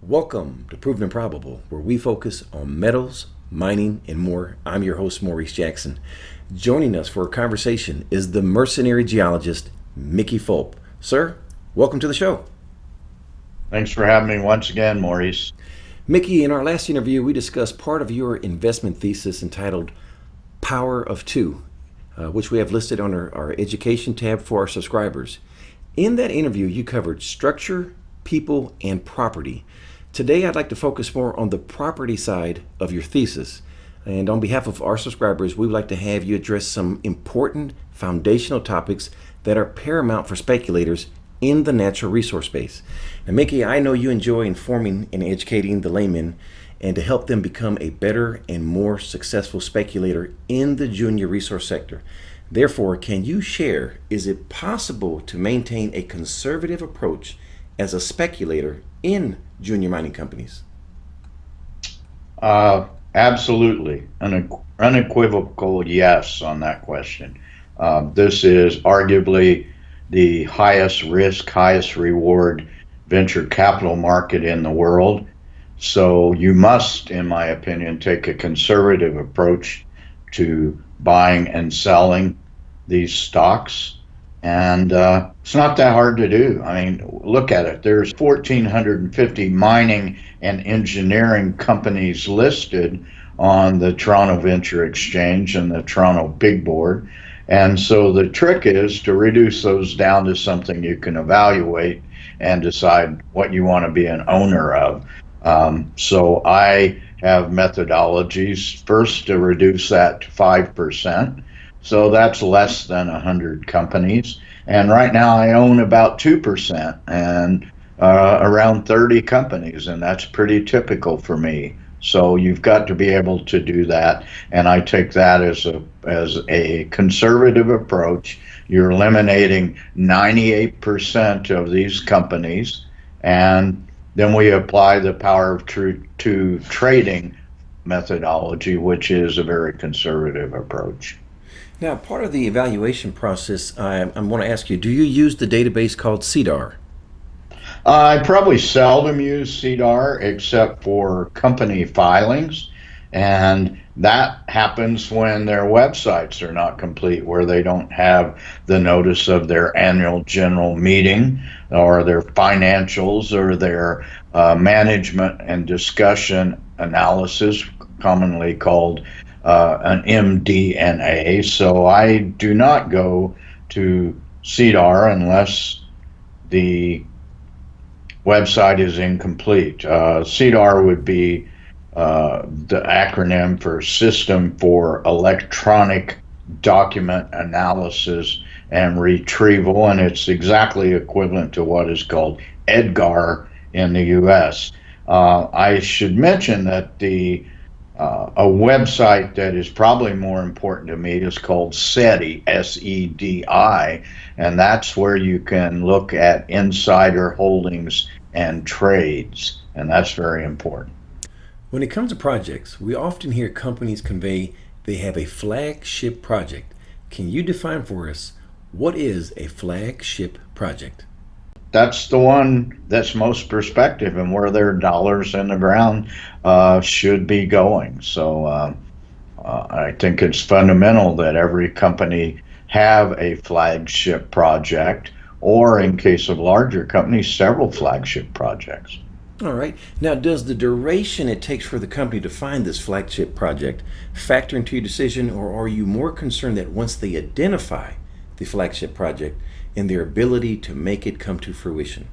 Welcome to Proven and Probable, where we focus on metals, mining, and more. I'm your host, Maurice Jackson. Joining us for a conversation is the mercenary geologist, Mickey Fulp. Sir, welcome to the show. Thanks for having me once again, Maurice. Mickey, in our last interview, we discussed part of your investment thesis entitled Power of Two, which we have listed on our education tab for our subscribers. In that interview, you covered structure, people, and property. Today, I'd like to focus more on the property side of your thesis. And on behalf of our subscribers, we would like to have you address some important foundational topics that are paramount for speculators in the natural resource space. And Mickey, I know you enjoy informing and educating the layman and to help them become a better and more successful speculator in the junior resource sector. Therefore, can you share, is it possible to maintain a conservative approach as a speculator in junior mining companies? Absolutely. An unequivocal yes on that question. This is arguably the highest risk, highest reward venture capital market in the world. So you must, in my opinion, take a conservative approach to buying and selling these stocks. And it's not that hard to do. I mean, look at it. There's 1,450 mining and engineering companies listed on the Toronto Venture Exchange and the Toronto Big Board. And so the trick is to reduce those down to something you can evaluate and decide what you want to be an owner of. So I have methodologies first to reduce that to 5%. So that's less than 100 companies. And right now I own about 2% and around 30 companies, and that's pretty typical for me. So you've got to be able to do that, and I take that as a conservative approach. You're eliminating 98% of these companies, and then we apply the power of two trading methodology, which is a very conservative approach. Now, part of the evaluation process, I want to ask you, do you use the database called CDAR? I probably seldom use CDAR except for company filings, and that happens when their websites are not complete, where they don't have the notice of their annual general meeting or their financials or their management and discussion analysis, commonly called an MD&A. So I do not go to CDAR unless the website is incomplete. CDAR would be the acronym for System for Electronic Document Analysis and Retrieval, and it's exactly equivalent to what is called EDGAR in the US. I should mention that a website that is probably more important to me is called SEDI, SEDI, and that's where you can look at insider holdings and trades, and that's very important. When it comes to projects, we often hear companies convey they have a flagship project. Can you define for us what is a flagship project? That's the one that's most prospective and where their dollars in the ground should be going. So I think it's fundamental that every company have a flagship project, or in case of larger companies, several flagship projects. All right. Now, does the duration it takes for the company to find this flagship project factor into your decision, or are you more concerned that once they identify the flagship project and their ability to make it come to fruition?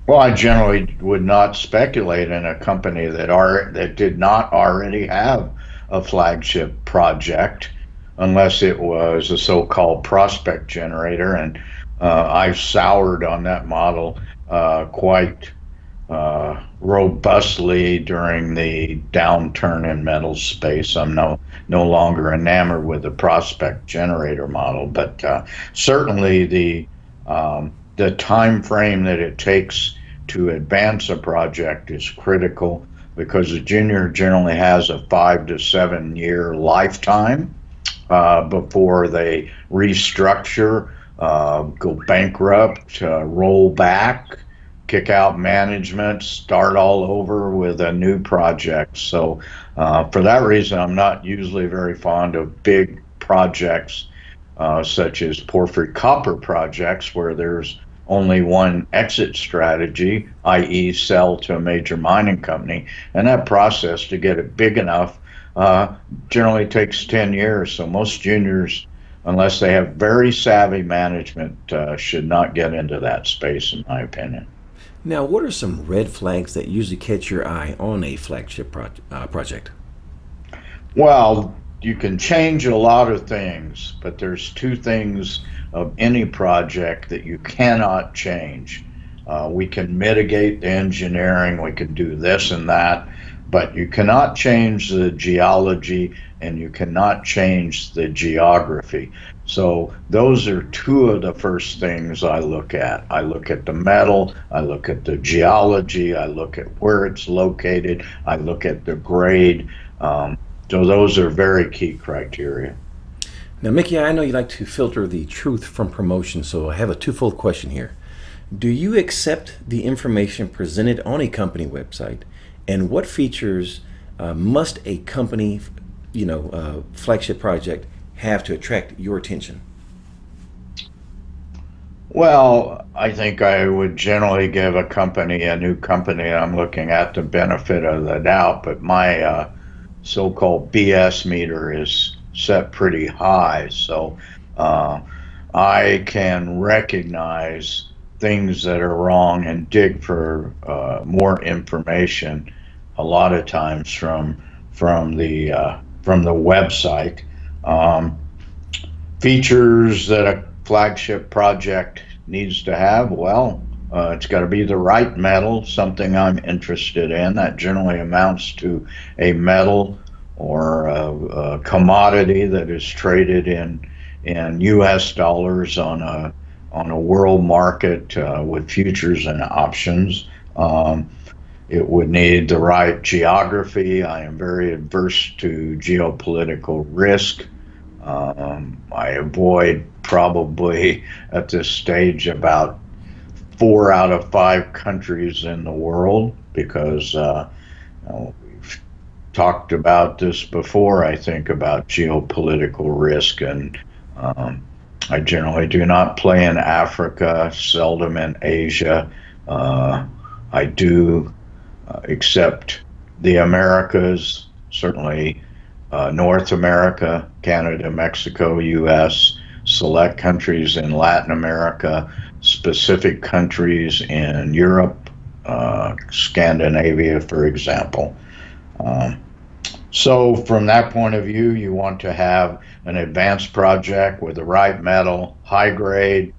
Well, I generally would not speculate in a company that did not already have a flagship project unless it was a so-called prospect generator, and I soured on that model quite robustly during the downturn in metals space. I'm no longer enamored with the prospect generator model, but certainly the time frame that it takes to advance a project is critical, because a junior generally has a 5 to 7 year lifetime before they restructure, go bankrupt, roll back, kick out management, start all over with a new project. So for that reason, I'm not usually very fond of big projects such as porphyry copper projects where there's only one exit strategy, i.e., sell to a major mining company. And that process to get it big enough generally takes 10 years. So most juniors, unless they have very savvy management, should not get into that space, in my opinion. Now, what are some red flags that usually catch your eye on a flagship project? Well, you can change a lot of things, but there's two things of any project that you cannot change. We can mitigate the engineering, we can do this and that, but you cannot change the geology and you cannot change the geography. So those are two of the first things I look at. I look at the metal, I look at the geology, I look at where it's located, I look at the grade. So those are very key criteria. Now, Mickey, I know you like to filter the truth from promotion, so I have a twofold question here. Do you accept the information presented on a company website, and what features must a company, flagship project have to attract your attention? Well, I think I would generally give a new company I'm looking at, the benefit of the doubt, but my so-called BS meter is set pretty high. So I can recognize things that are wrong and dig for more information a lot of times from the website. Features that a flagship project needs to have, well, it's got to be the right metal, something I'm interested in. That generally amounts to a metal or a commodity that is traded in U.S. dollars on a world market with futures and options. It would need the right geography. I am very adverse to geopolitical risk. I avoid probably at this stage about 4 out of 5 countries in the world because we've talked about this before, I think, about geopolitical risk, and I generally do not play in Africa, seldom in Asia. I do accept the Americas, certainly North America, Canada, Mexico, U.S., select countries in Latin America, specific countries in Europe, Scandinavia, for example. So from that point of view, you want to have an advanced project with the right metal, high grade,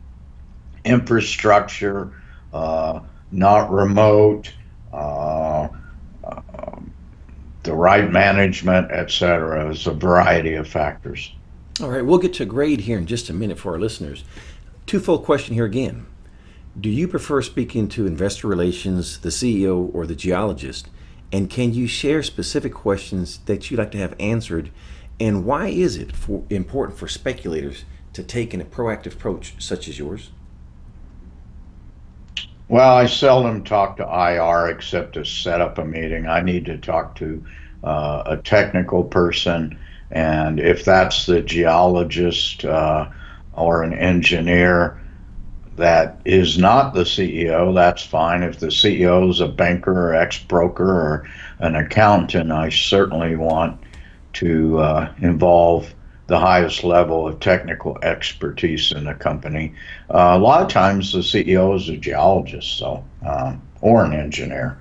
infrastructure, not remote, the right management, etc. There's a variety of factors. All right, we'll get to grade here in just a minute for our listeners. Twofold question here again. Do you prefer speaking to investor relations, the CEO, or the geologist? And can you share specific questions that you'd like to have answered? And why is it important for speculators to take a proactive approach such as yours? Well, I seldom talk to IR except to set up a meeting. I need to talk to a technical person, and if that's the geologist or an engineer that is not the CEO, that's fine. If the CEO is a banker or ex-broker or an accountant, I certainly want to involve the highest level of technical expertise in the company. A lot of times the CEO is a geologist, so or an engineer.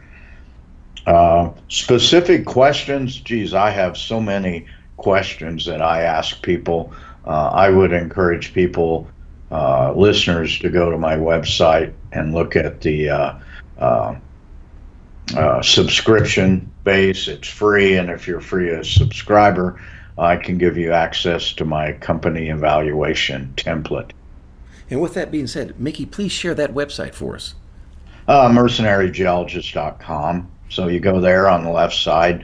Specific questions, geez, I have so many questions that I ask people. I would encourage people, listeners, to go to my website and look at the subscription base. It's free, and if you're free as a subscriber, I can give you access to my company evaluation template. And with that being said, Mickey, please share that website for us. Mercenarygeologist.com. So you go there on the left side,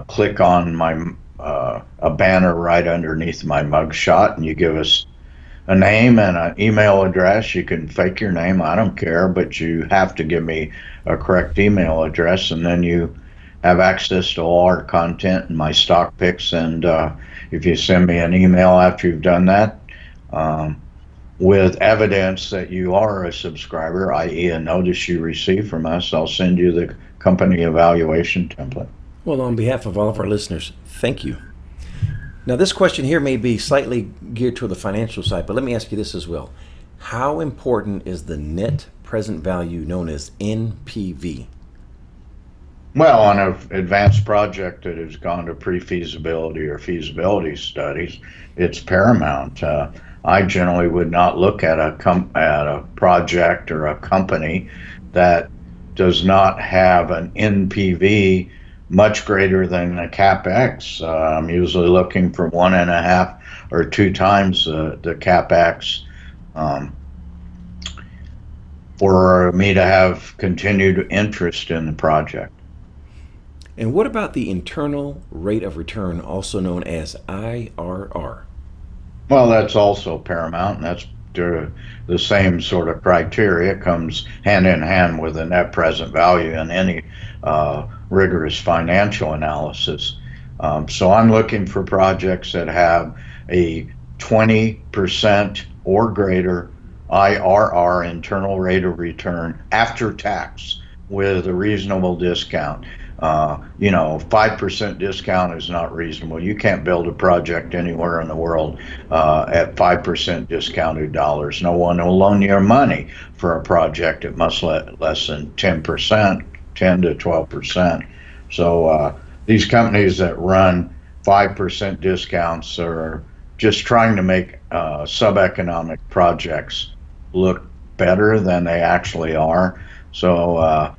click on my a banner right underneath my mugshot, and you give us a name and an email address. You can fake your name, I don't care, but you have to give me a correct email address, and then you have access to all our content and my stock picks. And if you send me an email after you've done that, um, with evidence that you are a subscriber, i.e., a notice you receive from us, I'll send you the company evaluation template. Well, on behalf of all of our listeners, thank you. Now, this question here may be slightly geared toward the financial side, but let me ask you this as well. How important is the net present value known as NPV? Well, on an advanced project that has gone to pre-feasibility or feasibility studies, it's paramount. I generally would not look at a project or a company that does not have an NPV much greater than a capex. I'm usually looking for 1.5 or 2 times the capex for me to have continued interest in the project. And what about the internal rate of return, also known as IRR? Well, that's also paramount, and that's the same sort of criteria. It comes hand in hand with the net present value in any rigorous financial analysis. So I'm looking for projects that have a 20% or greater IRR, internal rate of return, after tax, with a reasonable discount. 5% discount is not reasonable. You can't build a project anywhere in the world at 5% discounted dollars. No one will loan you money for a project at much less than 10%, 10 to 12%. So these companies that run 5% discounts are just trying to make sub-economic projects look better than they actually are. So,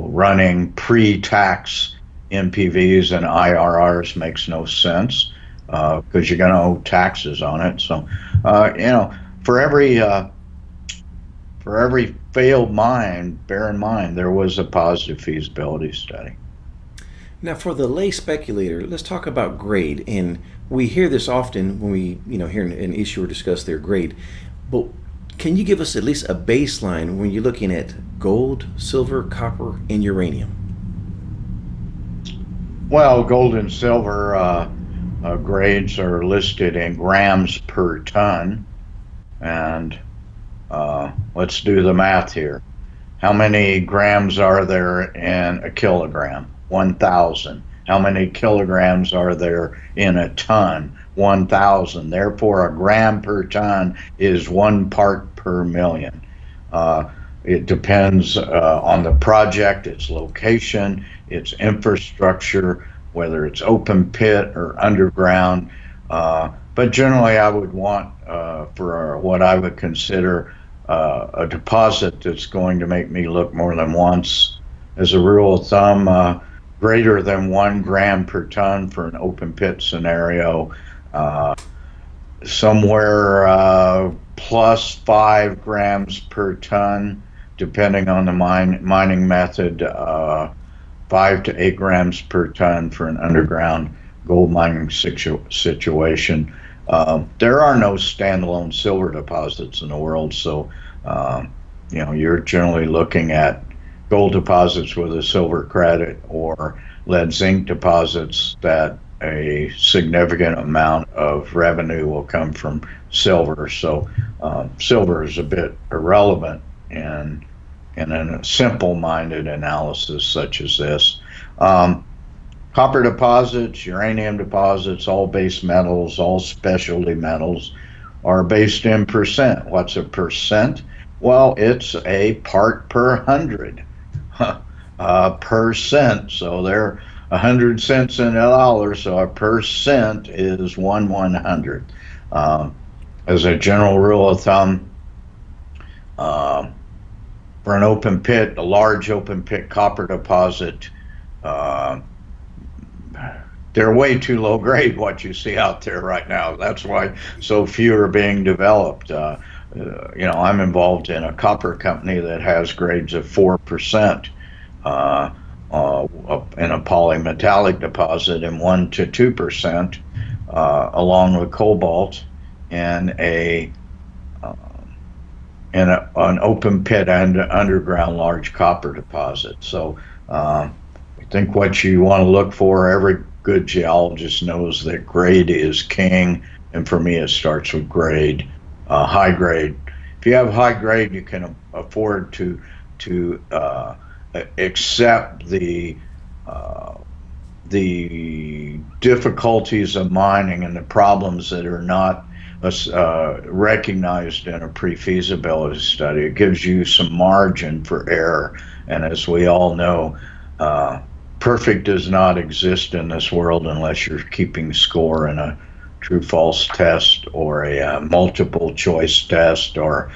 running pre-tax NPVs and IRRs makes no sense because you're going to owe taxes on it. So, for every failed mine, bear in mind there was a positive feasibility study. Now, for the lay speculator, let's talk about grade. And we hear this often when we, hear an issuer discuss their grade. But can you give us at least a baseline when you're looking at gold, silver, copper, and uranium? Well, gold and silver grades are listed in grams per ton. And let's do the math here. How many grams are there in a kilogram? 1,000. How many kilograms are there in a ton? 1,000. Therefore, a gram per ton is 1 part per million. It depends on the project, its location, its infrastructure, whether it's open pit or underground. But generally, I would want for what I would consider a deposit that's going to make me look more than once. As a rule of thumb, greater than 1 gram per ton for an open pit scenario. Somewhere plus 5 grams per ton, depending on the mining method, 5 to 8 grams per ton for an underground gold mining situation. There are no standalone silver deposits in the world, so you're generally looking at gold deposits with a silver credit or lead zinc deposits that a significant amount of revenue will come from silver. So silver is a bit irrelevant in a simple-minded analysis such as this. Copper deposits, uranium deposits, all base metals, all specialty metals are based in percent. What's a percent? Well, it's a part per 100 percent. So they're 100 cents in a dollar, so a percent is 1/100. As a general rule of thumb, for an open pit, a large open pit copper deposit, they're way too low grade what you see out there right now. That's why so few are being developed. I'm involved in a copper company that has grades of 4%. In a polymetallic deposit, and 1 to 2%, along with cobalt, and a in an open pit and underground large copper deposit. So I think what you want to look for, every good geologist knows that grade is king, and for me, it starts with grade, high grade. If you have high grade, you can afford to accept uh, the difficulties of mining and the problems that are not recognized in a pre-feasibility study. It gives you some margin for error, and as we all know, uh, perfect does not exist in this world unless you're keeping score in a true false test or a multiple choice test, or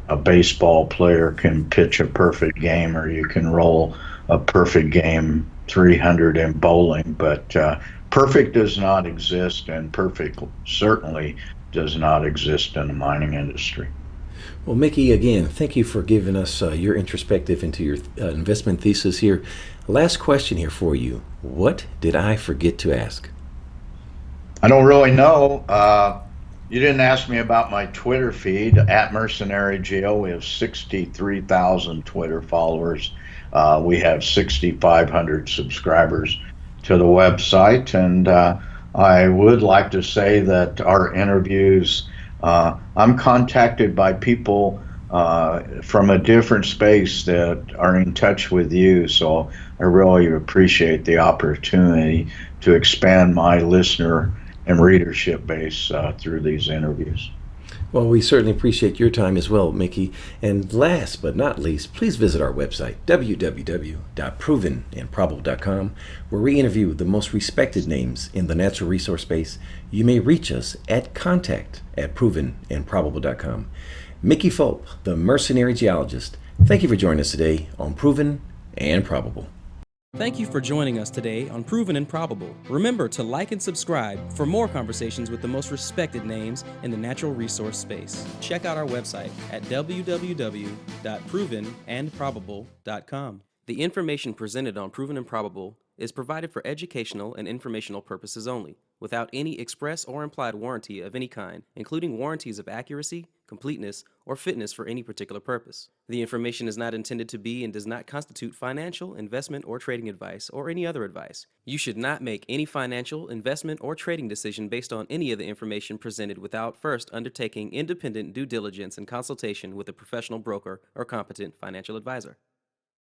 a baseball player can pitch a perfect game, or you can roll a perfect game 300 in bowling. But perfect does not exist, and perfect certainly does not exist in the mining industry. Well, Mickey, again, thank you for giving us your introspective into your investment thesis here. Last question here for you. What did I forget to ask? I don't really know. You didn't ask me about my Twitter feed at Mercenary Geo. We have 63,000 Twitter followers. We have 6,500 subscribers to the website. And I would like to say that our interviews, I'm contacted by people from a different space that are in touch with you. So I really appreciate the opportunity to expand my listener and readership base through these interviews. Well, we certainly appreciate your time as well, Mickey. And last but not least, please visit our website, www.provenandprobable.com, where we interview the most respected names in the natural resource space. You may reach us at contact@provenandprobable.com. Mickey Fulp, the Mercenary Geologist, thank you for joining us today on Proven and Probable. Thank you for joining us today on Proven and Probable. Remember to like and subscribe for more conversations with the most respected names in the natural resource space. Check out our website at www.provenandprobable.com. The information presented on Proven and Probable is provided for educational and informational purposes only, without any express or implied warranty of any kind, including warranties of accuracy, completeness, or fitness for any particular purpose. The information is not intended to be and does not constitute financial, investment, or trading advice, or any other advice. You should not make any financial, investment, or trading decision based on any of the information presented without first undertaking independent due diligence and consultation with a professional broker or competent financial advisor.